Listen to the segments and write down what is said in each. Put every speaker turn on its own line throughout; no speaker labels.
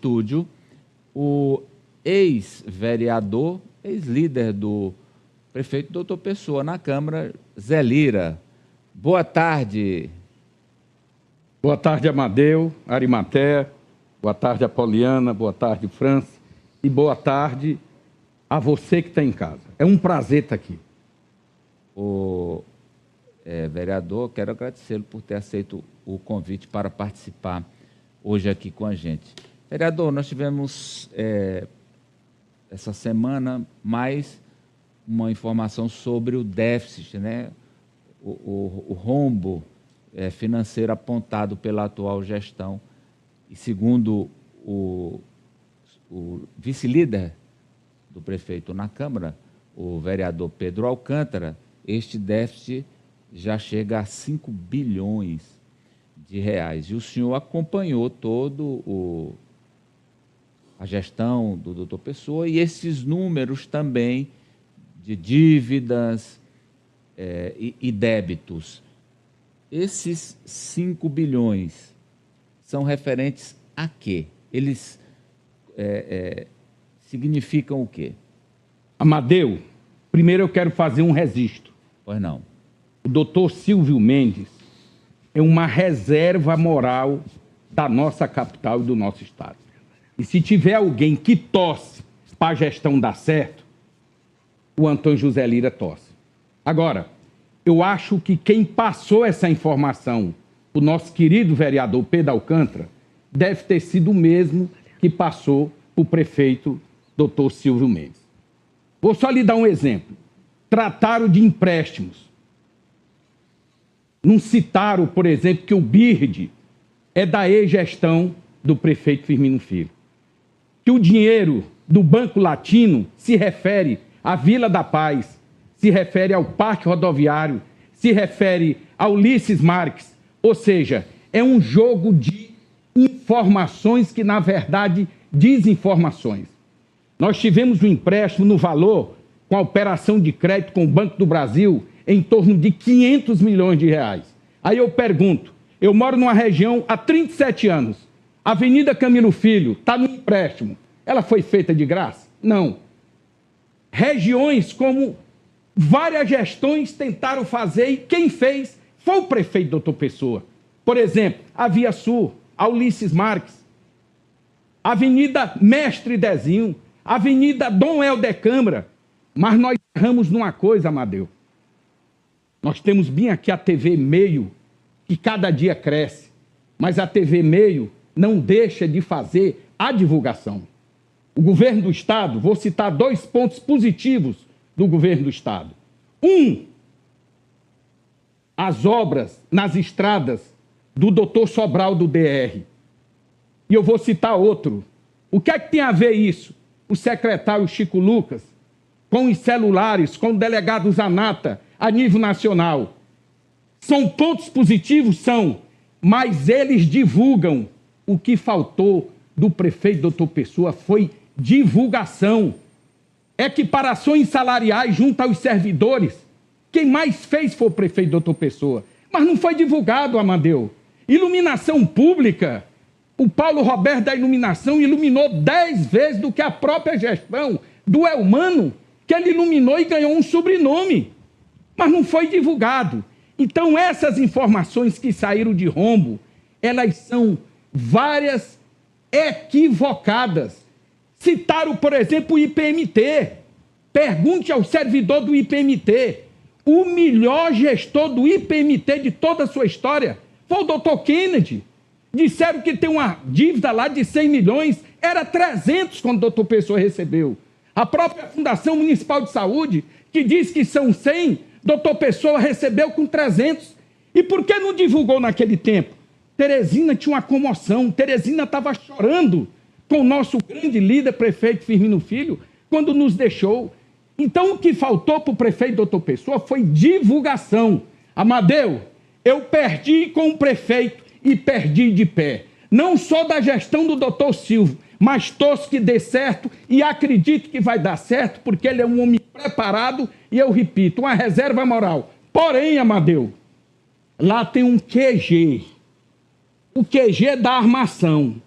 estúdio o ex-vereador, ex-líder do prefeito Doutor Pessoa na Câmara, Zé Lira. Boa tarde.
Boa tarde, Amadeu, Arimatea, boa tarde, Apoliana, boa tarde, França, e boa tarde a você que está em casa. É um prazer estar aqui.
Vereador, quero agradecê-lo por ter aceito o convite para participar hoje aqui com a gente. Vereador, nós tivemos essa semana mais uma informação sobre o déficit, né? O rombo financeiro apontado pela atual gestão. E segundo o vice-líder do prefeito na Câmara, o vereador Pedro Alcântara, este déficit já chega a 5 bilhões de reais. E o senhor acompanhou todo a gestão do doutor Pessoa e esses números também de dívidas e débitos. Esses 5 bilhões são referentes a quê? Eles significam o quê?
Amadeu, primeiro eu quero fazer um registro.
Pois não.
O doutor Silvio Mendes é uma reserva moral da nossa capital e do nosso estado. E se tiver alguém que torce para a gestão dar certo, o Antônio José Lira torce. Agora, eu acho que quem passou essa informação, o nosso querido vereador Pedro Alcântara, deve ter sido o mesmo que passou para o prefeito doutor Silvio Mendes. Vou só lhe dar um exemplo. Trataram de empréstimos. Não citaram, por exemplo, que o BIRD é da ex-gestão do prefeito Firmino Filho. Que o dinheiro do Banco Latino se refere à Vila da Paz, se refere ao Parque Rodoviário, se refere a Ulisses Marques. Ou seja, é um jogo de informações que, na verdade, desinformações. Nós tivemos um empréstimo no valor, com a operação de crédito com o Banco do Brasil, em torno de 500 milhões de reais. Aí eu pergunto, eu moro numa região há 37 anos, a Avenida Camilo Filho está no empréstimo. Ela foi feita de graça? Não. Regiões como várias gestões tentaram fazer e quem fez foi o prefeito doutor Pessoa. Por exemplo, a Via Sul, a Ulisses Marques, a Avenida Mestre Dezinho, a Avenida Dom Helder Câmara. Mas nós erramos numa coisa, Amadeu. Nós temos bem aqui a TV Meio, que cada dia cresce, mas a TV Meio não deixa de fazer a divulgação. O governo do Estado, vou citar 2 pontos positivos do governo do Estado. As obras nas estradas do doutor Sobral do DR. E eu vou citar outro. O que é que tem a ver isso? O secretário Chico Lucas, com os celulares, com o delegado Zanata, a nível nacional. São pontos positivos? São, mas eles divulgam. O que faltou do prefeito doutor Pessoa foi divulgação. Equiparações salariais junto aos servidores. Quem mais fez foi o prefeito doutor Pessoa. Mas não foi divulgado, Amadeu. Iluminação pública. O Paulo Roberto da iluminação iluminou 10 vezes do que a própria gestão do Elmano, que ele iluminou e ganhou um sobrenome. Mas não foi divulgado. Então, essas informações que saíram de rombo, elas são várias equivocadas. Citaram, por exemplo, o IPMT. Pergunte ao servidor do IPMT. O melhor gestor do IPMT de toda a sua história foi o doutor Kennedy. Disseram que tem uma dívida lá de 100 milhões, era 300 quando o doutor Pessoa recebeu. A própria Fundação Municipal de Saúde, que diz que são 100, doutor Pessoa recebeu com 300. E por que não divulgou naquele tempo? Teresina tinha uma comoção, Teresina estava chorando com o nosso grande líder, prefeito Firmino Filho, quando nos deixou. Então, o que faltou para o prefeito doutor Pessoa foi divulgação. Amadeu, eu perdi com o prefeito e perdi de pé. Não só da gestão do doutor Silvio, mas torço que dê certo e acredito que vai dar certo, porque ele é um homem preparado e, eu repito, uma reserva moral. Porém, Amadeu, lá tem um QG. O QG da armação.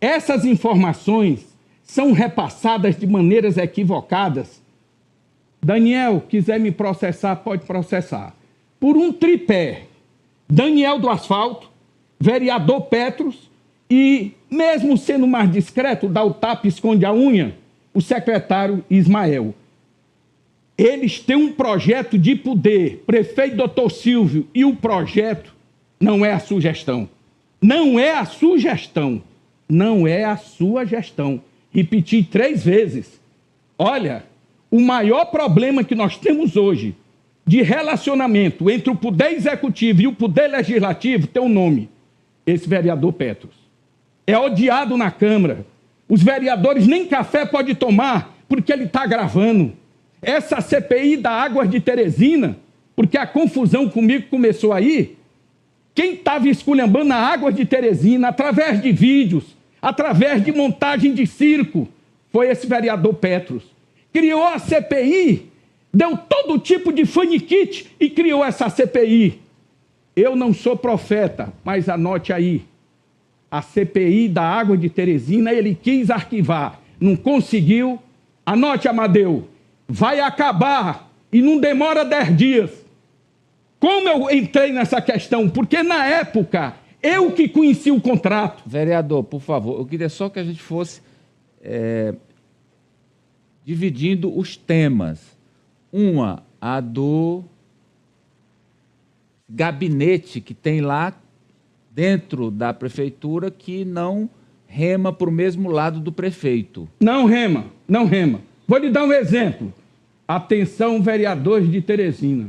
essas informações são repassadas de maneiras equivocadas. Daniel, quiser me processar, pode processar. Por um tripé, Daniel do Asfalto, vereador Petros e, mesmo sendo mais discreto, dá o tapa e esconde a unha, o secretário Ismael. Eles têm um projeto de poder, prefeito Dr. Silvio, e o projeto não é a sugestão. Não é a sugestão. Não é a sua gestão. Repeti 3 vezes. Olha, o maior problema que nós temos hoje de relacionamento entre o poder executivo e o poder legislativo tem um nome. Esse vereador Petros. É odiado na Câmara. Os vereadores nem café pode tomar porque ele está gravando. Essa CPI da Águas de Teresina, porque a confusão comigo começou aí, quem estava esculhambando a Águas de Teresina através de vídeos, através de montagem de circo, foi esse vereador Petros. Criou a CPI, deu todo tipo de faniquite e criou essa CPI. Eu não sou profeta, mas anote aí. A CPI da Água de Teresina ele quis arquivar, não conseguiu. Anote, Amadeu, vai acabar e não demora 10 dias. Como eu entrei nessa questão? Porque na época, eu que conheci o contrato.
Vereador, por favor, eu queria só que a gente fosse dividindo os temas. Uma, a do gabinete que tem lá dentro da prefeitura que não rema para o mesmo lado do prefeito.
Não rema, não rema. Vou lhe dar um exemplo. Atenção, vereadores de Teresina.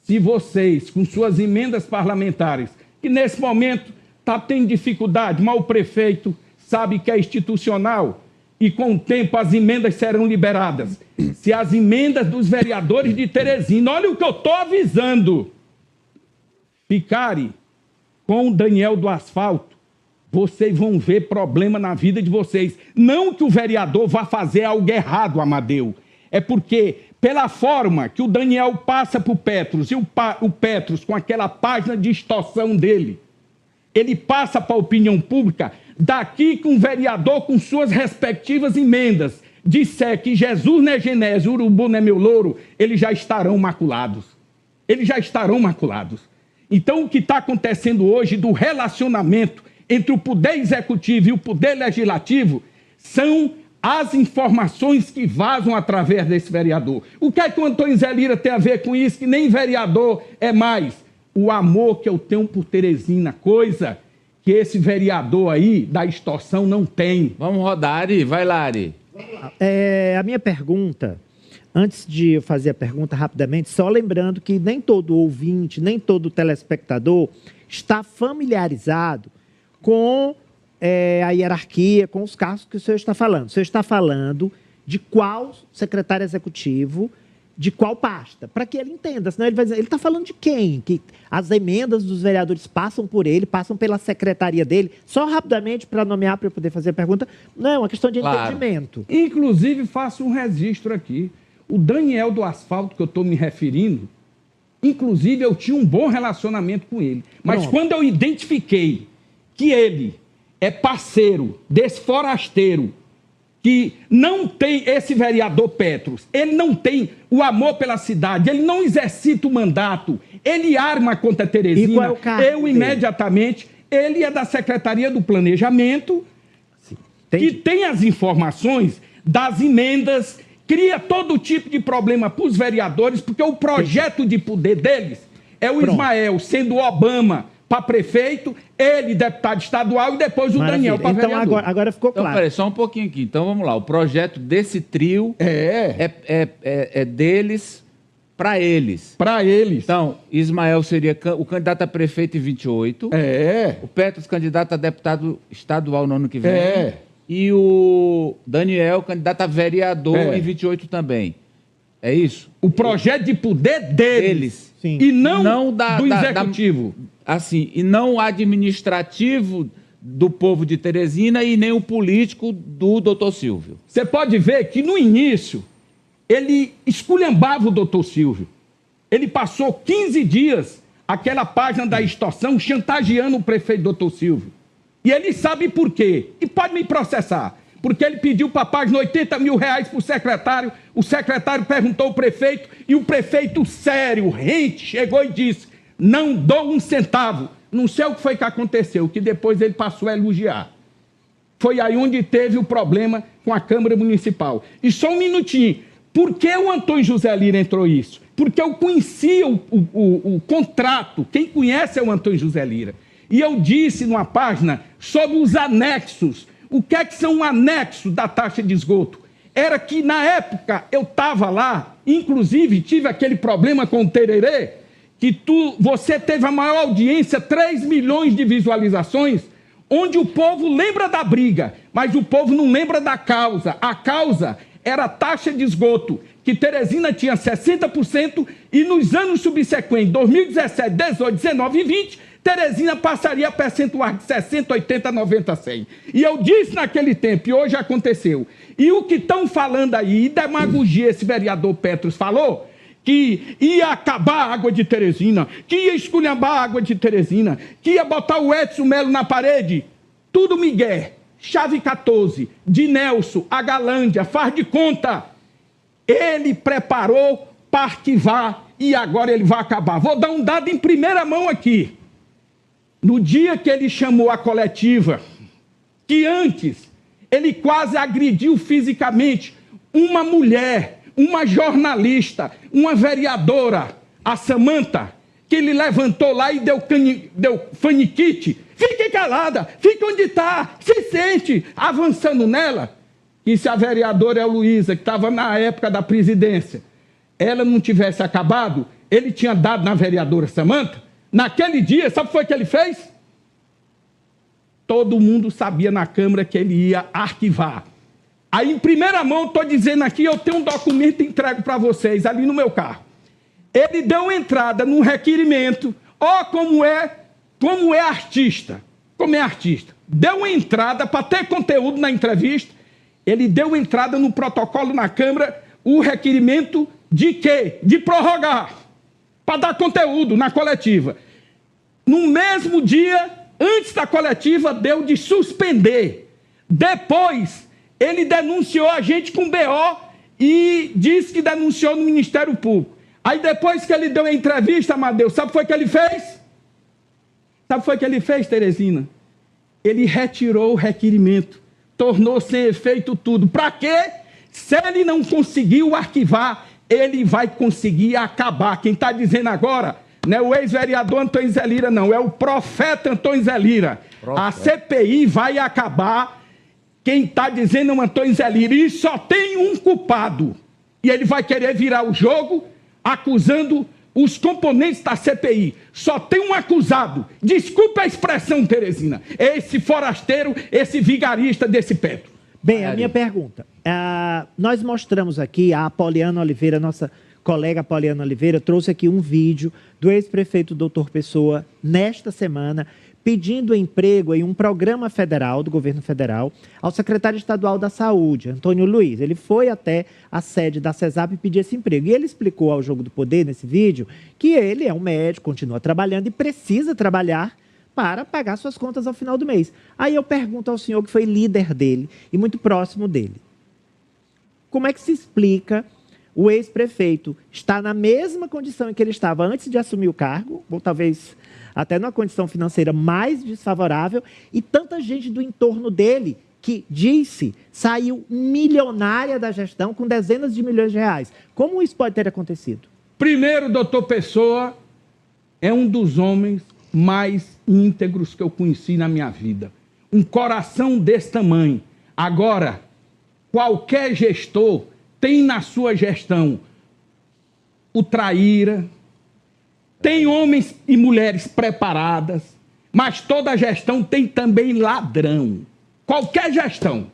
Se vocês, com suas emendas parlamentares, que nesse momento está tendo dificuldade, mas o prefeito sabe que é institucional e com o tempo as emendas serão liberadas. Se as emendas dos vereadores de Teresina, olha o que eu estou avisando, ficarem com o Daniel do Asfalto, vocês vão ver problema na vida de vocês. Não que o vereador vá fazer algo errado, Amadeu. É porque, pela forma que o Daniel passa para o Petros, e o Petros, com aquela página de extorsão dele, ele passa para a opinião pública, daqui que um vereador com suas respectivas emendas disser que Jesus não é Genésio, urubu não é meu louro, eles já estarão maculados. Eles já estarão maculados. Então, o que está acontecendo hoje do relacionamento entre o poder executivo e o poder legislativo são as informações que vazam através desse vereador. O que é que o Antônio Zé Lira tem a ver com isso? Que nem vereador é mais. O amor que eu tenho por Teresina, coisa que esse vereador aí da extorsão não tem.
Vamos rodar, Ari. Vai lá, Ari.
A minha pergunta, antes de eu fazer a pergunta rapidamente, só lembrando que nem todo ouvinte, nem todo telespectador está familiarizado com a hierarquia, com os cargos que o senhor está falando. O senhor está falando de qual secretário executivo, de qual pasta, para que ele entenda, senão ele vai dizer, ele está falando de quem? Que as emendas dos vereadores passam por ele, passam pela secretaria dele, só rapidamente para nomear, para eu poder fazer a pergunta, não é uma questão de entendimento.
Inclusive, faço um registro aqui, o Daniel do Asfalto, que eu estou me referindo, inclusive eu tinha um bom relacionamento com ele, mas quando eu identifiquei que ele é parceiro desse forasteiro, que não tem esse vereador Petros, ele não tem o amor pela cidade, ele não exercita o mandato, ele arma contra Teresina,
e qual é o cargo
eu imediatamente, ele é da Secretaria do Planejamento, que tem as informações das emendas, cria todo tipo de problema para os vereadores, porque o projeto de poder deles é o Ismael sendo o Obama para prefeito, ele deputado estadual e depois o Daniel para vereador.
Então agora ficou claro.
Então, peraí, só um pouquinho aqui. Então vamos lá. O projeto desse trio é deles para eles.
Para eles.
Então, Ismael seria o candidato a prefeito em 28. O Petros, candidato a deputado estadual no ano que vem. E o Daniel, candidato a vereador em 28 também. É isso?
O projeto de poder deles.
Sim.
E não do executivo.
Assim, e não o administrativo do povo de Teresina e nem o político do doutor Silvio.
Você pode ver que no início ele esculhambava o doutor Silvio. Ele passou 15 dias, aquela página da extorsão, chantageando o prefeito doutor Silvio. E ele sabe por quê. E pode me processar. Porque ele pediu para a página R$80 mil para o secretário perguntou ao prefeito, e o prefeito sério, rente, chegou e disse, não dou um centavo. Não sei o que foi que aconteceu, que depois ele passou a elogiar. Foi aí onde teve o problema com a Câmara Municipal. E só um minutinho, por que o Antônio José Lira entrou isso? Porque eu conhecia o contrato, quem conhece é o Antônio José Lira. E eu disse numa página sobre os anexos. O que é que são anexos da taxa de esgoto? Era que, na época, eu estava lá, inclusive tive aquele problema com o Tererê, que você teve a maior audiência, 3 milhões de visualizações, onde o povo lembra da briga, mas o povo não lembra da causa. A causa era a taxa de esgoto, que Teresina tinha 60%, e nos anos subsequentes, 2017, 18, 19 e 20, Teresina passaria a percentuar de 60, 80, 90, 100. E eu disse naquele tempo, e hoje aconteceu. E o que estão falando aí, e demagogia, esse vereador Petros falou, que ia acabar a água de Teresina, que ia esculhambar a água de Teresina, que ia botar o Edson Melo na parede. Tudo Miguel, chave 14, de Nelson, a Galândia, faz de conta. Ele preparou para arquivar e agora ele vai acabar. Vou dar um dado em primeira mão aqui. No dia que ele chamou a coletiva, que antes ele quase agrediu fisicamente uma mulher, uma jornalista, uma vereadora, a Samanta, que ele levantou lá e deu faniquite. Fique calada, fique onde está, se sente, avançando nela. E se a vereadora Heloísa, que estava na época da presidência, ela não tivesse acabado, ele tinha dado na vereadora Samanta. Naquele dia, sabe o que foi que ele fez? Todo mundo sabia na Câmara que ele ia arquivar. Aí, em primeira mão, estou dizendo aqui, eu tenho um documento entregue para vocês, ali no meu carro. Ele deu entrada num requerimento, como é artista, como é artista. Deu entrada, para ter conteúdo na entrevista, ele deu entrada no protocolo na Câmara, o requerimento de quê? De prorrogar, para dar conteúdo na coletiva. No mesmo dia, antes da coletiva, deu de suspender. Depois, ele denunciou a gente com BO e disse que denunciou no Ministério Público. Aí depois que ele deu a entrevista, Amadeu, sabe o que foi que ele fez? Sabe o que foi que ele fez, Teresina? Ele retirou o requerimento, tornou sem efeito tudo. Para quê? Se ele não conseguiu arquivar, ele vai conseguir acabar. Quem está dizendo agora não é o ex-vereador Antônio Zé Lira, não. É o profeta Antônio Zé Lira. A CPI vai acabar. Quem está dizendo é o Antônio Zé Lira. E só tem um culpado. E ele vai querer virar o jogo acusando os componentes da CPI. Só tem um acusado. Desculpe a expressão, Teresina. Esse forasteiro, esse vigarista desse Petro.
Bem, a minha pergunta. Nós mostramos aqui, a Apoliana Oliveira, nossa colega Apoliana Oliveira, trouxe aqui um vídeo do ex-prefeito Dr. Pessoa, nesta semana, pedindo emprego em um programa federal, do governo federal, ao secretário estadual da Saúde, Antônio Luiz. Ele foi até a sede da CESAP e pediu esse emprego. E ele explicou ao Jogo do Poder, nesse vídeo, que ele é um médico, continua trabalhando e precisa trabalhar para pagar suas contas ao final do mês. Aí eu pergunto ao senhor, que foi líder dele e muito próximo dele, como é que se explica o ex-prefeito estar na mesma condição em que ele estava antes de assumir o cargo, ou talvez até numa condição financeira mais desfavorável, e tanta gente do entorno dele que disse saiu milionária da gestão com dezenas de milhões de reais. Como isso pode ter acontecido?
Primeiro, doutor Pessoa é um dos homens mais íntegros que eu conheci na minha vida. Um coração desse tamanho. Agora, qualquer gestor tem na sua gestão o traíra, tem homens e mulheres preparadas, mas toda gestão tem também ladrão. Qualquer gestão,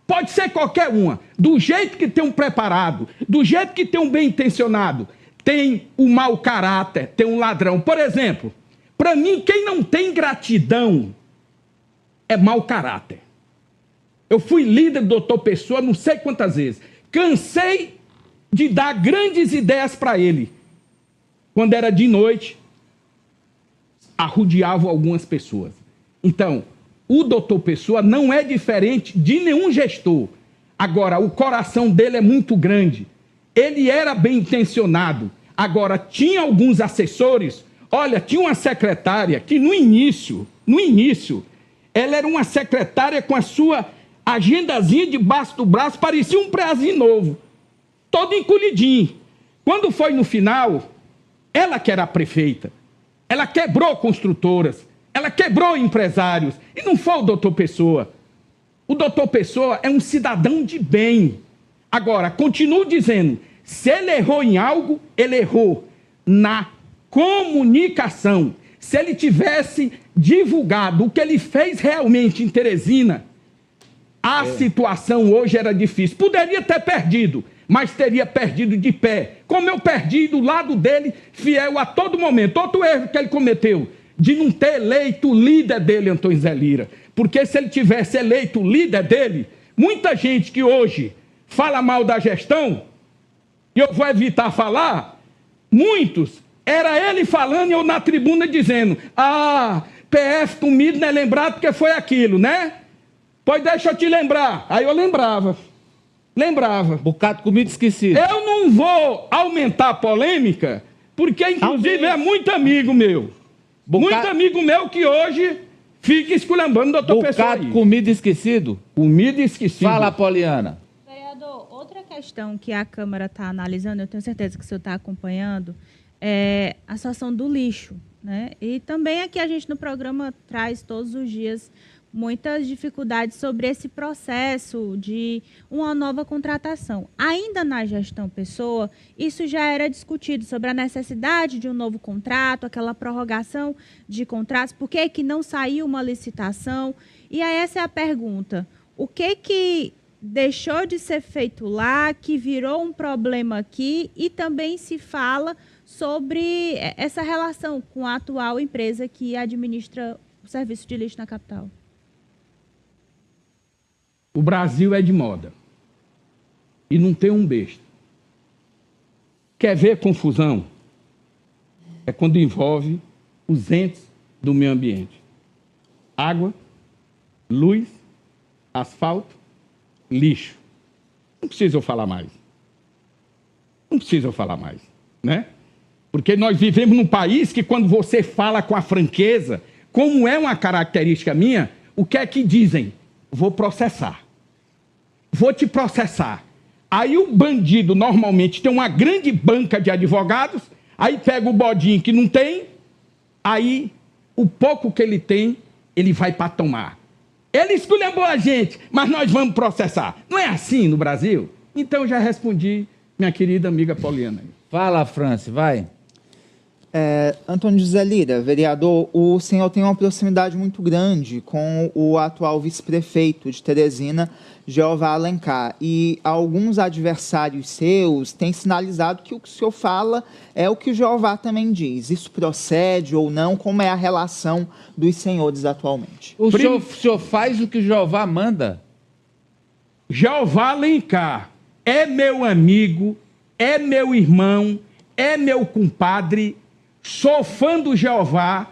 pode ser qualquer uma, do jeito que tem um preparado, do jeito que tem um bem intencionado, tem um mau caráter, tem um ladrão. Por exemplo, para mim, quem não tem gratidão é mau caráter. Eu fui líder do doutor Pessoa não sei quantas vezes. Cansei de dar grandes ideias para ele. Quando era de noite, arrodeava algumas pessoas. Então, o doutor Pessoa não é diferente de nenhum gestor. Agora, o coração dele é muito grande. Ele era bem intencionado. Agora, tinha alguns assessores. Olha, tinha uma secretária que no início, ela era uma secretária com a sua agendazinha debaixo do braço, parecia um preazinho novo, todo encolhidinho. Quando foi no final, ela que era a prefeita, ela quebrou construtoras, ela quebrou empresários, e não foi o doutor Pessoa. O doutor Pessoa é um cidadão de bem. Agora, continuo dizendo, se ele errou em algo, ele errou na comunicação. Se ele tivesse divulgado o que ele fez realmente em Teresina, a situação hoje era difícil. Poderia ter perdido, mas teria perdido de pé. Como eu perdi do lado dele, fiel a todo momento. Outro erro que ele cometeu, de não ter eleito o líder dele, Antônio Zé Lira. Porque se ele tivesse eleito o líder dele, muita gente que hoje fala mal da gestão, e eu vou evitar falar, muitos, era ele falando e eu na tribuna dizendo, PF comido não é lembrado porque foi aquilo, né? Pois deixa eu te lembrar. Aí eu lembrava.
Bocado comido esquecido.
Eu não vou aumentar a polêmica, porque inclusive é muito amigo meu. Muito amigo meu que hoje fica esculhambando o doutor Pessoa.
Bocado comido esquecido?
Comida esquecida.
Fala, Poliana.
Vereador, outra questão que a Câmara está analisando, eu tenho certeza que o senhor está acompanhando, é a situação do lixo, né? E também aqui a gente no programa traz todos os dias muitas dificuldades sobre esse processo de uma nova contratação. Ainda na gestão Pessoa, isso já era discutido sobre a necessidade de um novo contrato, aquela prorrogação de contratos, por que que não saiu uma licitação? E aí essa é a pergunta, o que deixou de ser feito lá, que virou um problema aqui, e também se fala sobre essa relação com a atual empresa que administra o serviço de lixo na capital?
O Brasil é de moda. E não tem um besta. Quer ver confusão? É quando envolve os entes do meio ambiente. Água, luz, asfalto, lixo. Não precisa eu falar mais. Né? Porque nós vivemos num país que quando você fala com a franqueza, como é uma característica minha, o que é que dizem? Vou processar. Vou te processar. Aí o bandido normalmente tem uma grande banca de advogados, aí pega o bodinho que não tem, aí o pouco que ele tem, ele vai para tomar. Ele esculhambou a gente, mas nós vamos processar. Não é assim no Brasil? Então eu já respondi, minha querida amiga Poliana.
Fala, Franci, vai.
Antônio José Lira, vereador, o senhor tem uma proximidade muito grande com o atual vice-prefeito de Teresina, Jeová Alencar, e alguns adversários seus têm sinalizado que o que o senhor fala é o que o Jeová também diz. Isso procede ou não? Como é a relação dos senhores atualmente?
O senhor faz o que o Jeová manda?
Jeová Alencar é meu amigo, é meu irmão, é meu compadre. Sou fã do Jeová.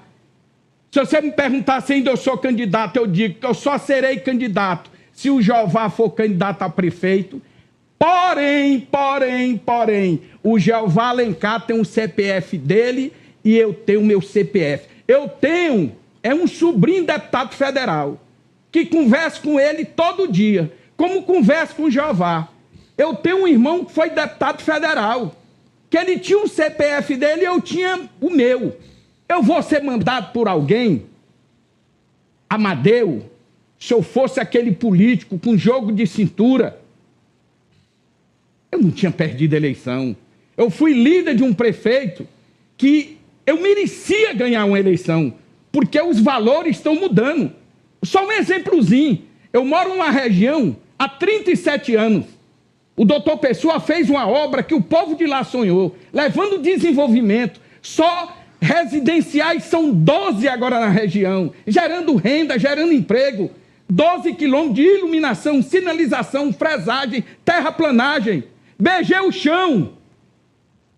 Se você me perguntar se ainda eu sou candidato, eu digo que eu só serei candidato se o Jeová for candidato a prefeito. Porém, o Jeová Alencar tem um CPF dele e eu tenho o meu CPF. É um sobrinho deputado federal, que converso com ele todo dia, como converso com o Jeová. Eu tenho um irmão que foi deputado federal, que ele tinha um CPF dele e eu tinha o meu. Eu vou ser mandado por alguém, Amadeu, se eu fosse aquele político com jogo de cintura, eu não tinha perdido a eleição. Eu fui líder de um prefeito que eu merecia ganhar uma eleição, porque os valores estão mudando. Só um exemplozinho. Eu moro numa região há 37 anos. O doutor Pessoa fez uma obra que o povo de lá sonhou, levando desenvolvimento. Só residenciais são 12 agora na região, gerando renda, gerando emprego. 12 quilômetros de iluminação, sinalização, fresagem, terraplanagem. Beijei o chão.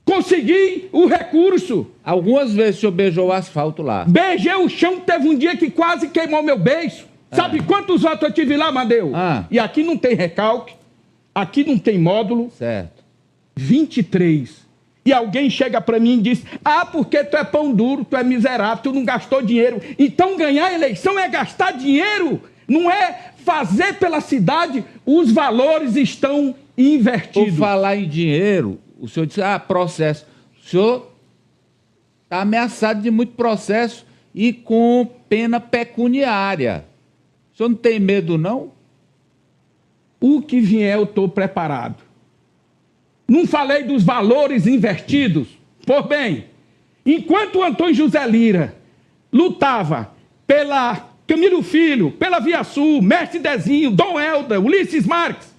Consegui o recurso.
Algumas vezes o senhor beijou o asfalto lá.
Beijei o chão, teve um dia que quase queimou meu beiço. Sabe quantos votos eu tive lá, Amadeu? E aqui não tem recalque, aqui não tem módulo.
Certo.
23. E alguém chega para mim e diz, porque tu é pão duro, tu é miserável, tu não gastou dinheiro. Então ganhar a eleição é gastar dinheiro, não é fazer pela cidade. Os valores estão invertidos.
Por falar em dinheiro, o senhor disse, processo. O senhor está ameaçado de muito processo e com pena pecuniária. O senhor não tem medo, não?
O que vier, eu estou preparado. Não falei dos valores invertidos? Por bem, enquanto o Antônio José Lira lutava pela Camilo Filho, pela Via Sul, Mestre Dezinho, Dom Helder, Ulisses Marques,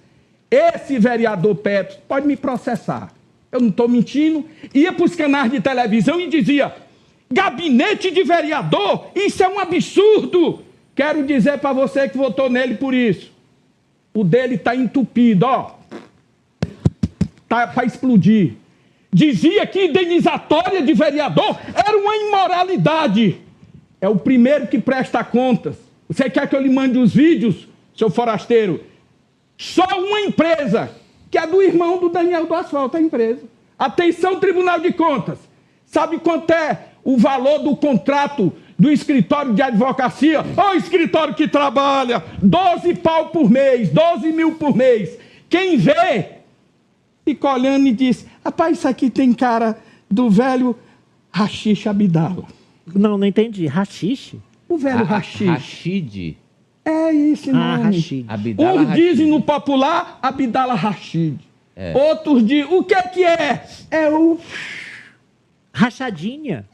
esse vereador Petros pode me processar. Eu não estou mentindo. Ia para os canais de televisão e dizia, gabinete de vereador, isso é um absurdo. Quero dizer para você que votou nele por isso. O dele está entupido, Está para explodir. Dizia que indenizatória de vereador era uma imoralidade. É o primeiro que presta contas. Você quer que eu lhe mande os vídeos, seu forasteiro? Só uma empresa, que é do irmão do Daniel do Asfalto, a empresa. Atenção, Tribunal de Contas. Sabe quanto é o valor do contrato do escritório de advocacia? O escritório que trabalha 12 pau por mês, 12 mil por mês. Quem vê, fica olhando e diz, rapaz, isso aqui tem cara do velho Rachixe Abdala.
Não entendi. Rachixe?
O velho Rachixe.
Rachid.
É esse nome.
Rachid.
Uns dizem no popular, Abdala Rachid. Outros dizem, o que é? É o...
Rachadinha.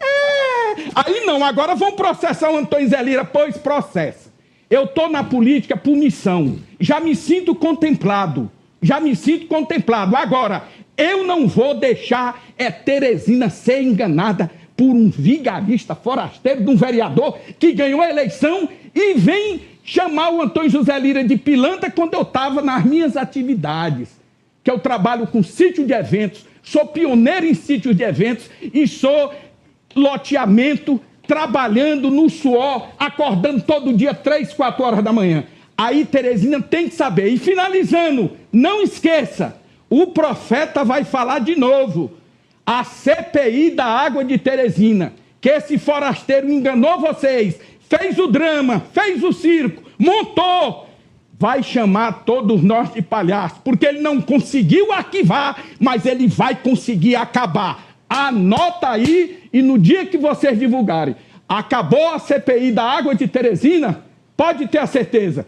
Aí não, agora vão processar o Antônio Zé Lira, pois processa. Eu estou na política por missão. Já me sinto contemplado. Agora, eu não vou deixar Teresina ser enganada por um vigarista forasteiro de um vereador que ganhou a eleição e vem chamar o Antônio José Lira de pilantra quando eu estava nas minhas atividades. Que eu trabalho com sítio de eventos, sou pioneiro em sítios de eventos e sou loteamento, trabalhando no suor, acordando todo dia 3, 4 horas da manhã. Aí Teresina tem que saber. E finalizando, não esqueça, o profeta vai falar de novo. A CPI da água de Teresina, que esse forasteiro enganou vocês, fez o drama, fez o circo, montou, vai chamar todos nós de palhaços, porque ele não conseguiu arquivar, mas ele vai conseguir acabar. Anota aí e no dia que vocês divulgarem, acabou a CPI da água de Teresina, pode ter a certeza,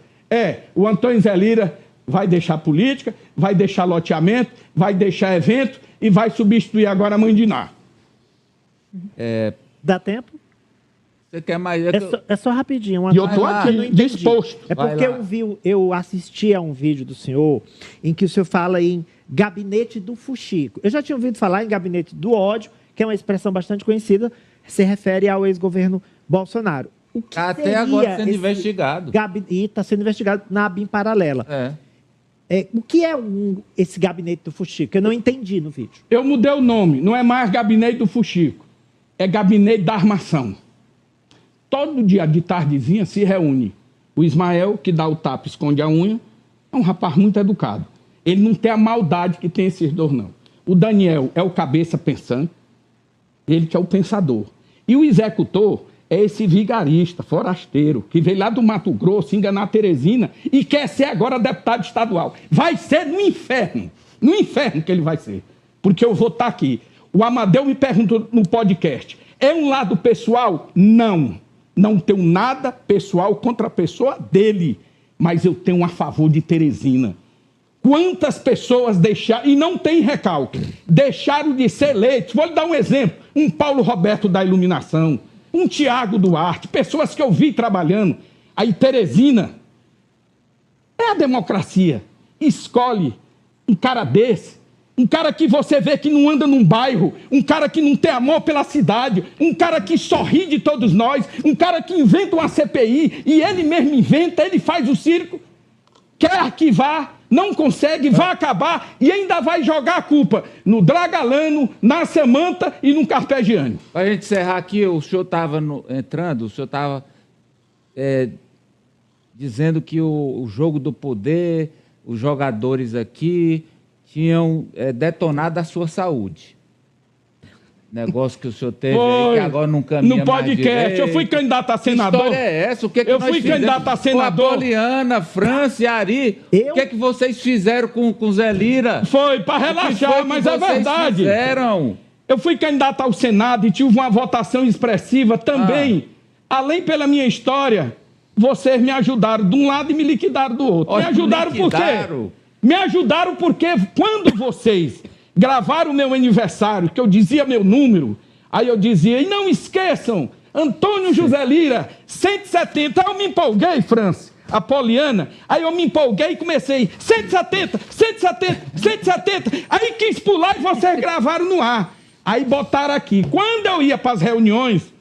o Antônio Zé Lira vai deixar política, vai deixar loteamento, vai deixar evento e vai substituir agora a Mãe de Ná.
Dá tempo?
Você quer mais?
É só rapidinho.
E eu estou aqui disposto.
É porque eu assisti a um vídeo do senhor em que o senhor fala em gabinete do fuxico. Eu já tinha ouvido falar em gabinete do ódio, que é uma expressão bastante conhecida, se refere ao ex-governo Bolsonaro. O que
até agora sendo investigado.
E está sendo investigado na ABIN paralela. O que é esse gabinete do fuxico? Eu não entendi no vídeo.
Eu mudei o nome. Não é mais gabinete do fuxico. É gabinete da armação. Todo dia de tardezinha se reúne. O Ismael, que dá o tapa e esconde a unha, é um rapaz muito educado. Ele não tem a maldade que tem esses dois, não. O Daniel é o cabeça pensante, ele que é o pensador. E o executor é esse vigarista, forasteiro, que veio lá do Mato Grosso enganar a Teresina e quer ser agora deputado estadual. Vai ser no inferno que ele vai ser. Porque eu vou estar aqui. O Amadeu me perguntou no podcast, é um lado pessoal? Não tenho nada pessoal contra a pessoa dele, mas eu tenho a favor de Teresina. Quantas pessoas deixaram, e não tem recalque, deixaram de ser eleitos? Vou lhe dar um exemplo, um Paulo Roberto da Iluminação, um Tiago Duarte, pessoas que eu vi trabalhando. Aí Teresina, é a democracia, escolhe um cara desse, um cara que você vê que não anda num bairro, um cara que não tem amor pela cidade, um cara que sorri de todos nós, um cara que inventa uma CPI, e ele mesmo inventa, ele faz o circo, quer arquivar, Não consegue, vai acabar e ainda vai jogar a culpa no Dragalano, na Samanta e no Carpegiani.
Para a gente encerrar aqui, o senhor estava entrando, o senhor estava dizendo que o jogo do poder, os jogadores aqui tinham detonado a sua saúde. Negócio que o senhor teve aí, que agora não caminha
no podcast,
mais direito.
eu fui candidato a senador.
Que história é essa? O que
eu fui candidato a senador.
Apoliana, França e Ari. O que é que vocês fizeram com Zé Lira?
Foi para relaxar, mas é verdade.
Fizeram?
Eu fui candidato ao Senado e tive uma votação expressiva também. Além pela minha história, vocês me ajudaram de um lado e me liquidaram do outro.
Olha,
me ajudaram por quê? Me ajudaram porque quando vocês gravaram o meu aniversário, que eu dizia meu número, aí eu dizia, e não esqueçam, Antônio José Lira, 170, aí eu me empolguei, França, Apoliana, aí eu me empolguei e comecei, 170, 170, 170, aí quis pular e vocês gravaram no ar, aí botaram aqui. Quando eu ia para as reuniões,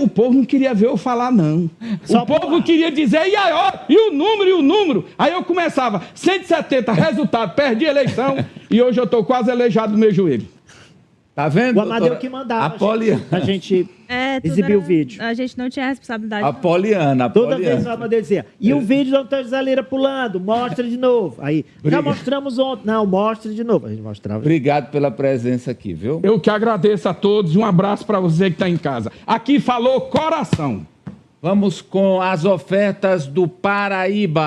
o povo não queria ver eu falar, não. O povo queria dizer, e aí, ó, e o número? Aí eu começava, 170, resultado, perdi a eleição, e hoje eu estou quase aleijado do meu joelho.
Tá vendo?
O Amadeu que mandava a gente exibir o vídeo.
A gente não tinha responsabilidade.
Apoliana.
Toda vez o Amadeu dizia, e o vídeo do Antônio José Lira pulando, mostra de novo. Aí, já mostramos ontem. Não, mostra de novo. A gente mostrava.
Obrigado pela presença aqui, viu?
Eu que agradeço a todos e um abraço para você que está em casa. Aqui falou coração.
Vamos com as ofertas do Paraíba.